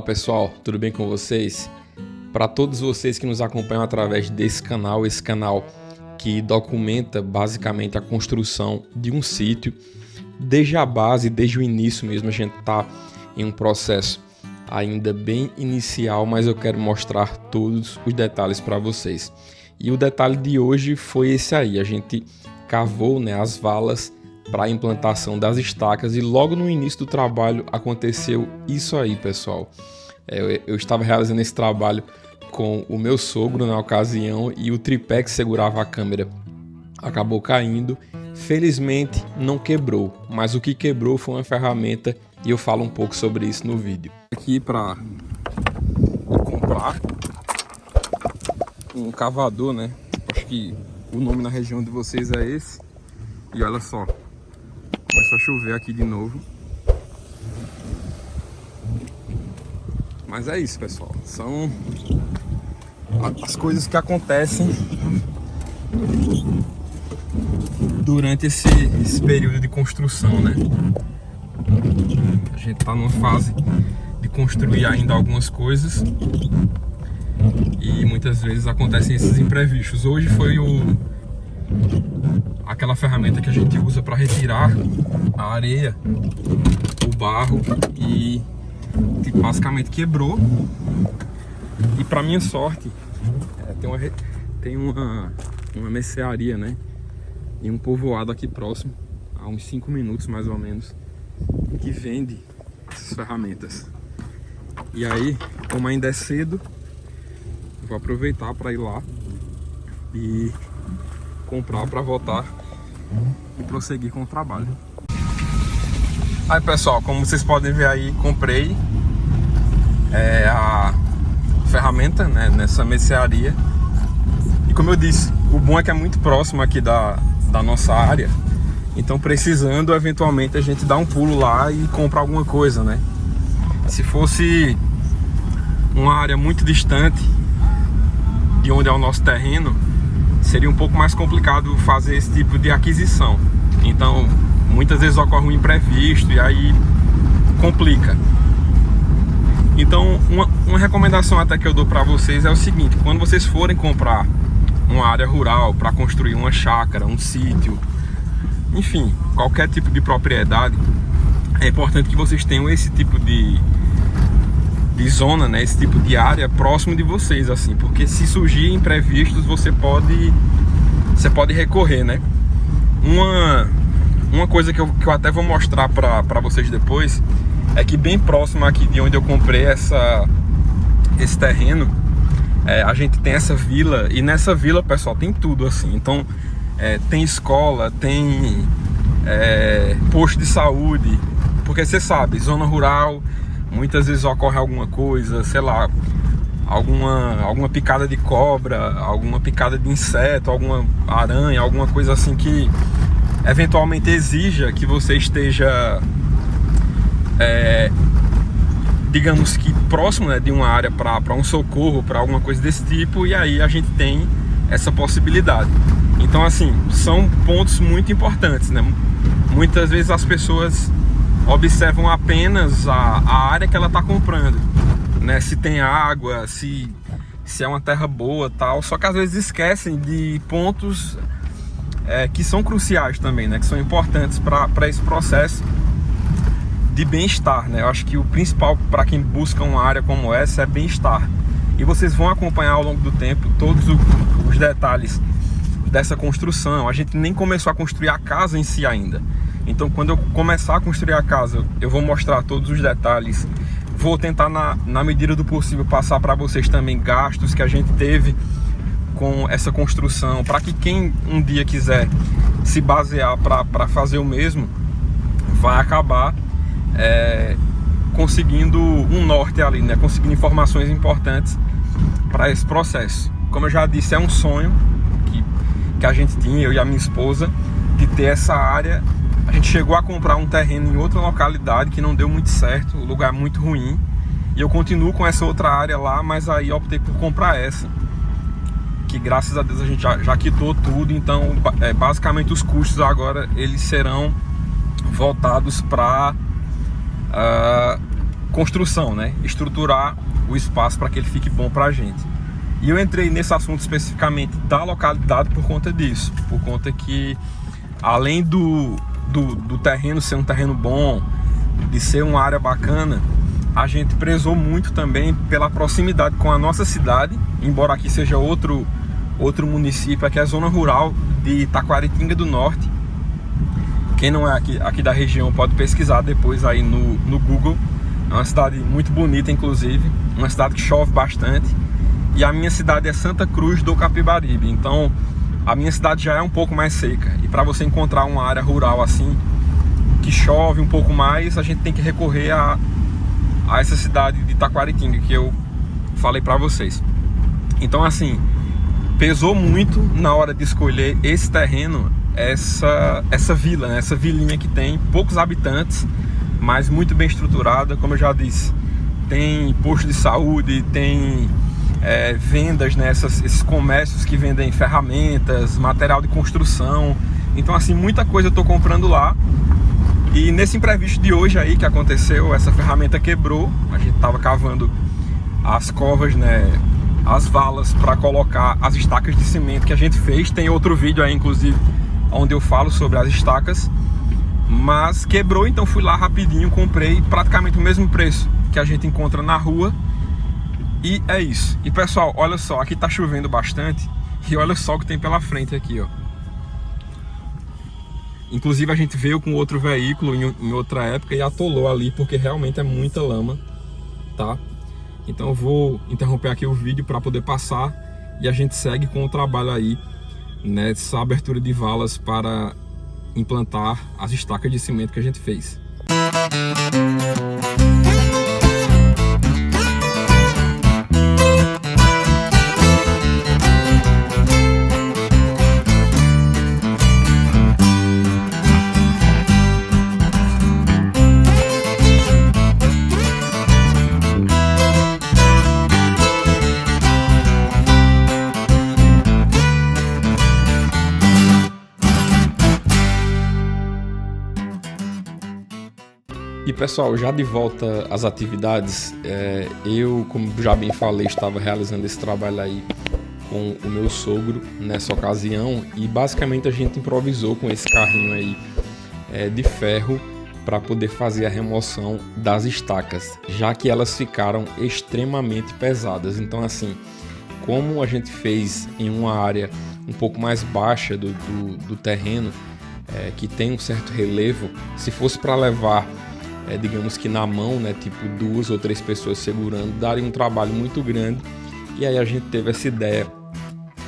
Pessoal, tudo bem com vocês? Para todos vocês que nos acompanham através desse canal, esse canal que documenta basicamente a construção de um sítio, desde a base, desde o início mesmo, a gente está em um processo ainda bem inicial, mas eu quero mostrar todos os detalhes para vocês. E o detalhe de hoje foi esse aí, a gente cavou, as valas para a implantação das estacas e logo no início do trabalho aconteceu isso aí, pessoal. Eu estava realizando esse trabalho com o meu sogro na ocasião e o tripé que segurava a câmera acabou caindo. Felizmente não quebrou, mas o que quebrou foi uma ferramenta e eu falo um pouco sobre isso no vídeo. Aqui para comprar um cavador, acho que o nome na região de vocês é esse. E olha só, começou a chover aqui de novo. Mas é isso, pessoal. São as coisas que acontecem durante esse período de construção, A gente está numa fase de construir ainda algumas coisas e muitas vezes acontecem esses imprevistos. Hoje foi aquela ferramenta que a gente usa para retirar a areia, o barro, e que basicamente quebrou. E para minha sorte tem uma mercearia, em um povoado aqui próximo, a uns 5 minutos mais ou menos, que vende essas ferramentas. E aí, como ainda é cedo, vou aproveitar para ir lá e comprar para voltar e prosseguir com o trabalho. Aí, pessoal, como vocês podem ver aí, comprei a ferramenta, nessa mercearia. E como eu disse, o bom é que é muito próximo aqui da nossa área. Então, precisando, eventualmente a gente dá um pulo lá e compra alguma coisa, Se fosse uma área muito distante de onde é o nosso terreno, seria um pouco mais complicado fazer esse tipo de aquisição. Então, muitas vezes ocorre um imprevisto e aí complica. Então, uma recomendação até que eu dou para vocês é o seguinte: quando vocês forem comprar uma área rural para construir uma chácara, um sítio, enfim, qualquer tipo de propriedade, é importante que vocês tenham esse tipo de zona, esse tipo de área próximo de vocês, assim, porque se surgir imprevistos, você pode recorrer, Uma coisa que eu até vou mostrar para vocês depois é que bem próximo aqui de onde eu comprei esse terreno, a gente tem essa vila, e nessa vila, pessoal, tem tudo assim. Então tem escola, tem posto de saúde, porque você sabe, zona rural, muitas vezes ocorre alguma coisa, sei lá, alguma picada de cobra, alguma picada de inseto, alguma aranha, alguma coisa assim que eventualmente exija que você esteja, digamos que próximo, de uma área para um socorro, para alguma coisa desse tipo, e aí a gente tem essa possibilidade. Então, assim, são pontos muito importantes, Muitas vezes as pessoas observam apenas a área que ela está comprando, se tem água, se é uma terra boa, tal, só que às vezes esquecem de pontos que são cruciais também, que são importantes para esse processo de bem-estar, Eu acho que o principal para quem busca uma área como essa é bem-estar. E vocês vão acompanhar ao longo do tempo todos os detalhes dessa construção. A gente nem começou a construir a casa em si ainda. Então, quando eu começar a construir a casa, eu vou mostrar todos os detalhes. Vou tentar, na medida do possível, passar para vocês também gastos que a gente teve com essa construção, para que quem um dia quiser se basear para fazer o mesmo, vai acabar conseguindo um norte ali, conseguindo informações importantes para esse processo. Como eu já disse, é um sonho que a gente tinha, eu e a minha esposa, de ter essa área. A gente chegou a comprar um terreno em outra localidade que não deu muito certo, o lugar é muito ruim, e eu continuo com essa outra área lá, mas aí optei por comprar essa, que graças a Deus a gente já quitou tudo. Então basicamente os custos agora eles serão voltados para construção, né? Estruturar o espaço para que ele fique bom para a gente. E eu entrei nesse assunto especificamente da localidade por conta disso, por conta que além do terreno ser um terreno bom, de ser uma área bacana, a gente prezou muito também pela proximidade com a nossa cidade, embora aqui seja outro município, aqui é a zona rural de Taquaritinga do Norte. Quem não é aqui da região pode pesquisar depois aí no Google. É uma cidade muito bonita, inclusive, uma cidade que chove bastante. E a minha cidade é Santa Cruz do Capibaribe, então a minha cidade já é um pouco mais seca. E para você encontrar uma área rural assim, que chove um pouco mais, a gente tem que recorrer a essa cidade de Taquaritinga que eu falei para vocês. Então assim, pesou muito na hora de escolher esse terreno, essa vila, né? Essa vilinha que tem poucos habitantes, mas muito bem estruturada, como eu já disse. Tem posto de saúde, tem vendas, né? Esses comércios que vendem ferramentas, material de construção. Então assim, muita coisa eu tô comprando lá. E nesse imprevisto de hoje aí que aconteceu, essa ferramenta quebrou. A gente tava cavando as covas, né? As valas para colocar as estacas de cimento que a gente fez. Tem outro vídeo aí, inclusive, onde eu falo sobre as estacas. Mas quebrou, então fui lá rapidinho, comprei praticamente o mesmo preço que a gente encontra na rua. E é isso. E pessoal, olha só, aqui tá chovendo bastante. E olha só o que tem pela frente aqui, ó. Inclusive a gente veio com outro veículo em outra época e atolou ali, porque realmente é muita lama, tá? Então eu vou interromper aqui o vídeo para poder passar e a gente segue com o trabalho aí, nessa abertura de valas para implantar as estacas de cimento que a gente fez. E pessoal, já de volta às atividades, eu, como já bem falei, estava realizando esse trabalho aí com o meu sogro nessa ocasião e basicamente a gente improvisou com esse carrinho aí de ferro para poder fazer a remoção das estacas, já que elas ficaram extremamente pesadas. Então assim, como a gente fez em uma área um pouco mais baixa do terreno, que tem um certo relevo, se fosse para levar digamos que na mão, né, tipo 2 ou 3 pessoas segurando, daria um trabalho muito grande. E aí a gente teve essa ideia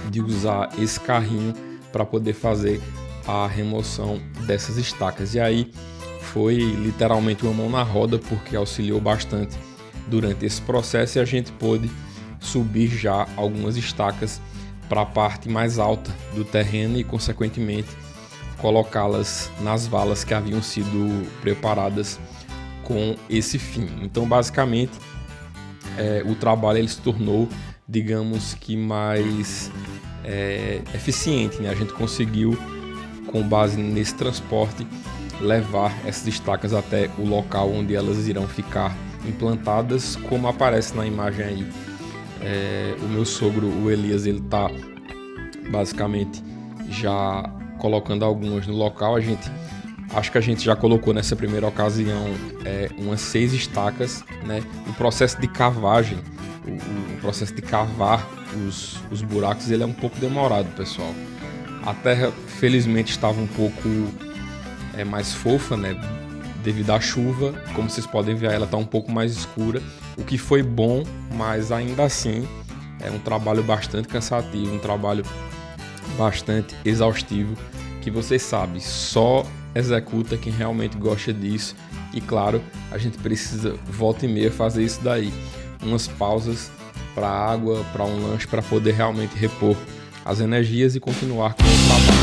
de usar esse carrinho para poder fazer a remoção dessas estacas. E aí foi literalmente uma mão na roda, porque auxiliou bastante durante esse processo e a gente pôde subir já algumas estacas para a parte mais alta do terreno e consequentemente colocá-las nas valas que haviam sido preparadas com esse fim. Então basicamente o trabalho ele se tornou, digamos que mais eficiente, né? A gente conseguiu, com base nesse transporte, levar essas estacas até o local onde elas irão ficar implantadas, como aparece na imagem aí. O meu sogro, o Elias, ele está basicamente já colocando algumas no local. Acho que a gente já colocou nessa primeira ocasião umas 6 estacas, né? O processo de cavagem, o processo de cavar os buracos, ele é um pouco demorado, pessoal. A terra, felizmente, estava um pouco mais fofa, né? Devido à chuva. Como vocês podem ver, ela está um pouco mais escura, o que foi bom, mas ainda assim é um trabalho bastante cansativo, um trabalho bastante exaustivo, que vocês sabem, só executa quem realmente gosta disso. E claro, a gente precisa volta e meia fazer isso daí, umas pausas para água, para um lanche, para poder realmente repor as energias e continuar com o trabalho.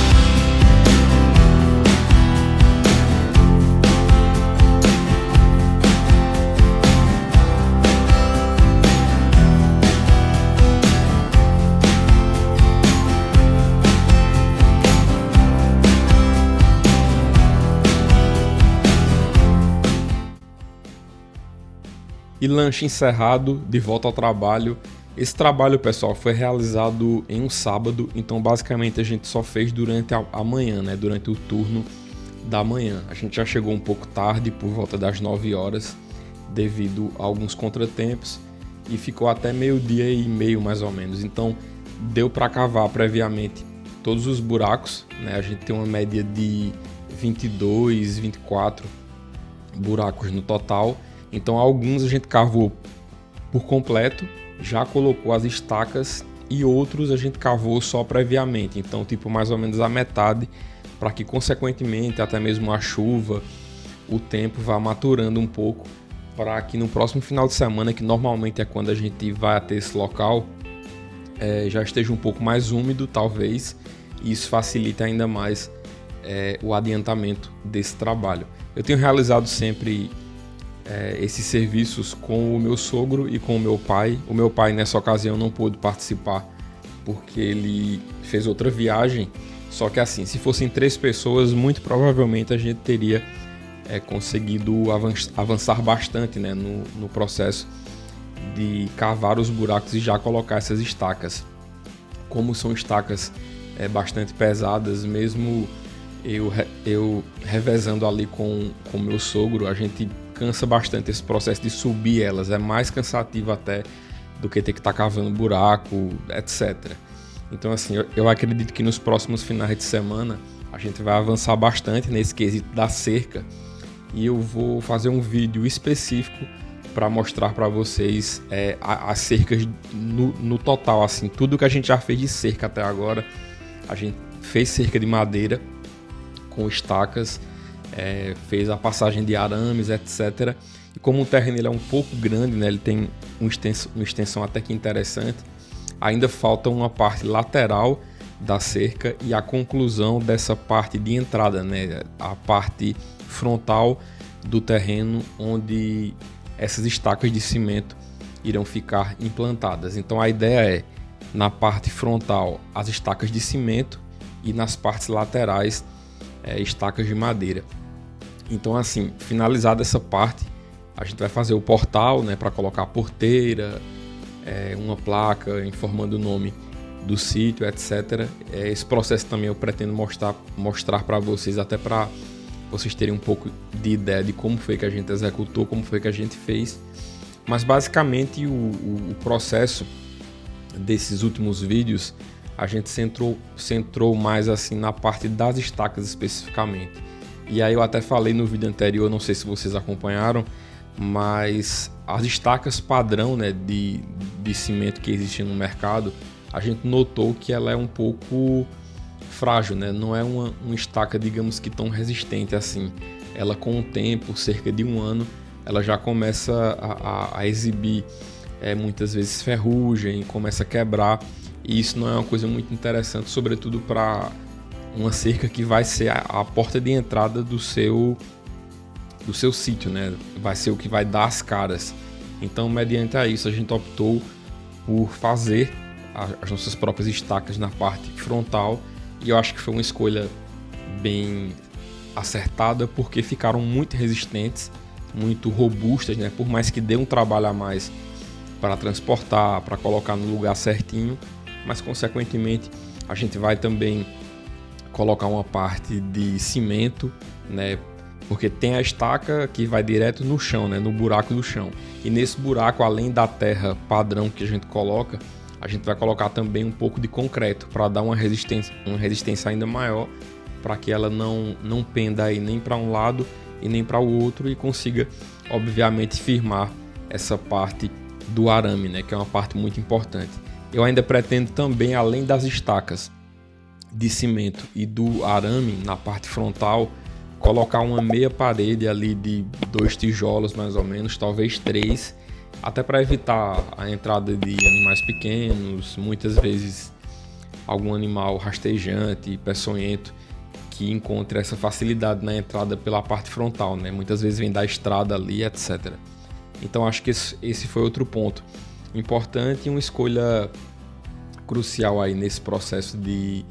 E lanche encerrado, de volta ao trabalho. Esse trabalho, pessoal, foi realizado em um sábado, então basicamente a gente só fez durante a manhã, né? Durante o turno da manhã. A gente já chegou um pouco tarde, por volta das 9 horas, devido a alguns contratempos, e ficou até 12h30 mais ou menos. Então deu para cavar previamente todos os buracos, né? A gente tem uma média de 22, 24 buracos no total. Então alguns a gente cavou por completo, já colocou as estacas, e outros a gente cavou só previamente. Então tipo mais ou menos a metade, para que consequentemente até mesmo a chuva, o tempo vá maturando um pouco, para que no próximo final de semana, que normalmente é quando a gente vai até esse local, já esteja um pouco mais úmido talvez, e isso facilita ainda mais o adiantamento desse trabalho. Eu tenho realizado sempre esses serviços com o meu sogro e com o meu pai. O meu pai nessa ocasião não pôde participar porque ele fez outra viagem, só que assim, se fossem 3 pessoas, muito provavelmente a gente teria conseguido avançar bastante, né, no processo de cavar os buracos e já colocar essas estacas. Como são estacas bastante pesadas, mesmo eu revezando ali com o meu sogro, a gente cansa bastante esse processo de subir elas, é mais cansativo até do que ter que estar cavando buraco, etc. Então assim, eu acredito que nos próximos finais de semana a gente vai avançar bastante nesse quesito da cerca, e eu vou fazer um vídeo específico para mostrar para vocês as cercas no total, assim, tudo que a gente já fez de cerca até agora. A gente fez cerca de madeira com estacas, fez a passagem de arames, etc. E como o terreno ele é um pouco grande, né, ele tem uma extensão até que interessante, ainda falta uma parte lateral da cerca e a conclusão dessa parte de entrada, né, a parte frontal do terreno onde essas estacas de cimento irão ficar implantadas. Então a ideia é, na parte frontal, as estacas de cimento, e nas partes laterais, estacas de madeira. Então assim, finalizada essa parte, a gente vai fazer o portal, né, para colocar a porteira, uma placa informando o nome do sítio, etc. Esse processo também eu pretendo mostrar para vocês, até para vocês terem um pouco de ideia de como foi que a gente executou, como foi que a gente fez. Mas basicamente o processo desses últimos vídeos, a gente centrou mais assim na parte das estacas especificamente. E aí eu até falei no vídeo anterior, não sei se vocês acompanharam, mas as estacas padrão, né, de cimento que existe no mercado, a gente notou que ela é um pouco frágil, né? Não é uma estaca, digamos que tão resistente assim. Ela com o tempo, cerca de 1 ano, ela já começa a exibir muitas vezes ferrugem, começa a quebrar, e isso não é uma coisa muito interessante, sobretudo para uma cerca que vai ser a porta de entrada do seu sítio, né? Vai ser o que vai dar as caras. Então, mediante a isso, a gente optou por fazer as nossas próprias estacas na parte frontal, e eu acho que foi uma escolha bem acertada, porque ficaram muito resistentes, muito robustas, né? Por mais que dê um trabalho a mais para transportar, para colocar no lugar certinho, mas consequentemente a gente vai também colocar uma parte de cimento, né? Porque tem a estaca que vai direto no chão, né? No buraco do chão. E nesse buraco, além da terra padrão que a gente coloca, a gente vai colocar também um pouco de concreto para dar uma resistência ainda maior, para que ela não penda aí nem para um lado e nem para o outro, e consiga, obviamente, firmar essa parte do arame, né? Que é uma parte muito importante. Eu ainda pretendo também, além das estacas de cimento e do arame na parte frontal, colocar uma meia parede ali de 2 tijolos mais ou menos, talvez 3, até para evitar a entrada de animais pequenos, muitas vezes algum animal rastejante, peçonhento, que encontre essa facilidade na entrada pela parte frontal, né? Muitas vezes vem da estrada ali, etc. Então acho que esse foi outro ponto importante e uma escolha crucial aí nesse processo de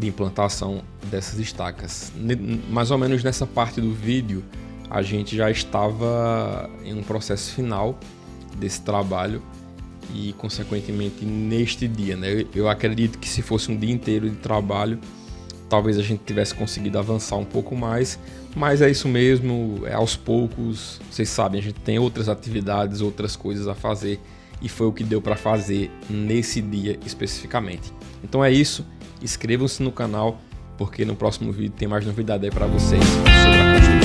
implantação dessas estacas. Mais ou menos nessa parte do vídeo, a gente já estava em um processo final desse trabalho e, consequentemente, neste dia, né? Eu acredito que se fosse um dia inteiro de trabalho, talvez a gente tivesse conseguido avançar um pouco mais, mas é isso mesmo, é aos poucos. Vocês sabem, a gente tem outras atividades, outras coisas a fazer, e foi o que deu para fazer nesse dia especificamente. Então é isso, inscrevam-se no canal, porque no próximo vídeo tem mais novidade aí para vocês sobre a construção.